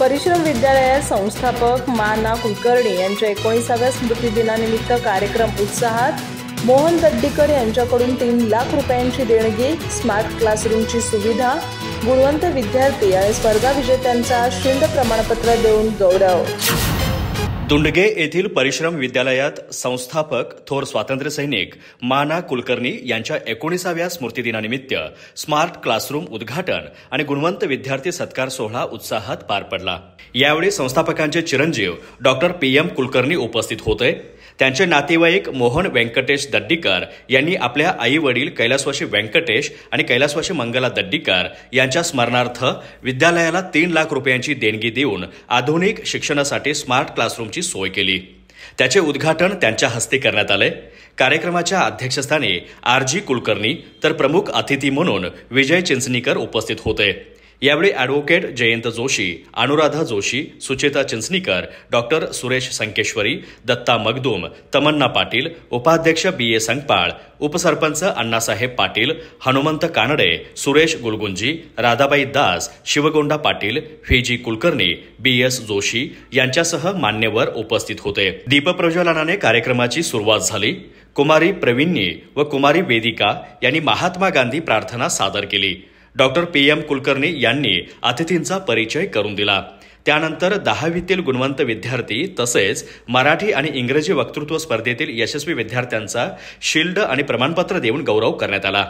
परिश्रम विद्यालयात संस्थापक ना कुलकर्णी यांच्या 19व्या स्मृतिदिनानिमित्त कार्यक्रम उत्साहात। मोहन दड्डीकर यांच्याकडून 3 लाख रुपयांची देणगी, स्मार्ट क्लासरूमची सुविधा, गुणवंत विद्यार्थी आणि स्पर्धा विजेत्यांचा शिल्ड प्रमाणपत्र देऊन गौरव। दुंडगे येथील परिश्रम विद्यालयात संस्थापक थोर स्वातंत्र्यसैनिक ना कुलकर्णी यांच्या 19व्या स्मृतिदिनानिमित्त स्मार्ट क्लासरूम उद्घाटन आणि गुणवंत विद्यार्थी सत्कार सोहळा उत्साहात पार पडला। यावेळी संस्थापकांचे चिरंजीव डॉक्टर PM कुलकर्णी उपस्थित होते। त्यांचे नातेवाईक मोहन व्यंकटेश दड्डीकर यांनी आपल्या आई वडील कैलासवासी व्यंकटेश आणि कैलासवासी मंगला दड्डीकर यांच्या स्मरणार्थ विद्यालयाला 3 लाख रुपयांची देणगी देऊन आधुनिक शिक्षणासाठी स्मार्ट क्लासरूमची सोय केली। त्याचे उद्घाटन त्यांच्या हस्ते करण्यात आले। कार्यक्रमाच्या अध्यक्षस्थानी RG कुलकर्णी तर प्रमुख अतिथी म्हणून विजय चिंचणीकर उपस्थित होते। यावेळी ॲडव्होकेट जयंत जोशी, अनुराधा जोशी, सुचेता चिंचणीकर, डॉक्टर सुरेश संकेश्वरी, दत्ता मगदूम, तमन्ना पाटील, उपाध्यक्ष BA संगपाळ, उपसरपंच अण्णासाहेब पाटील, हनुमंत कानडे, सुरेश गुलगुंजी, राधाबाई दास, शिवगोंडा पाटील, VG कुलकर्णी, BS जोशी यांच्यासह मान्यवर उपस्थित होते। दीपप्रज्वलनाने कार्यक्रमाची सुरुवात झाली। कुमारी प्रवीण्य व कुमारी वेदिका यांनी महात्मा गांधी प्रार्थना सादर केली। डॉक्टर PM कुलकर्णी यांनी अतिथींचा परिचय करून दिला। त्यानंतर 10वीतील गुणवंत विद्यार्थी तसेच मराठी आणि इंग्रजी वक्तृत्व स्पर्धेतील यशस्वी विद्यार्थ्यांचा शिल्ड आणि प्रमाणपत्र देऊन गौरव करण्यात आला।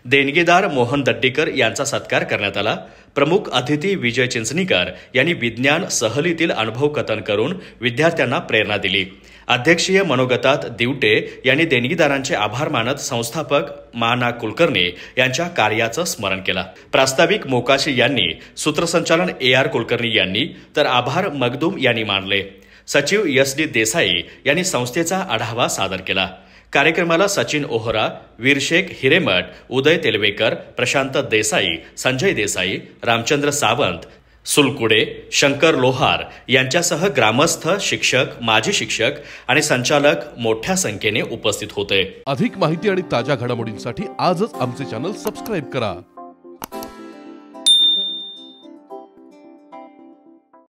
देणगीदार मोहन दड्डीकर यांचा सत्कार करण्यात आला। प्रमुख अतिथी विजय चिंचणीकर यांनी विज्ञान सहलीतील अनुभव कथन करून विद्यार्थ्यांना प्रेरणा दिली। अध्यक्षीय मनोगतात दिवटे यांनी देणगीदारांचे आभार मानत संस्थापक ना कुलकर्णी यांच्या कार्याचं स्मरण केलं। प्रास्ताविक मोकाशी यांनी, सूत्रसंचालन AR कुलकर्णी यांनी तर आभार मगदूम यांनी मानले। सचिव SD देसाई यांनी संस्थेचा आढावा सादर केला। कार्यक्रमाला सचिन ओहरा, वीरशेख हिरेमठ, उदय तेलवेकर, प्रशांत देसाई, संजय देसाई, रामचंद्र सावंत, सुलकुडे, शंकर लोहार यांच्यासह ग्रामस्थ, शिक्षक, माजी शिक्षक आणि संचालक मोठ्या संख्येने उपस्थित होते। अधिक माहिती आणि ताज्या घडामोडींसाठी आजच आमचे चॅनल सबस्क्राइब करा।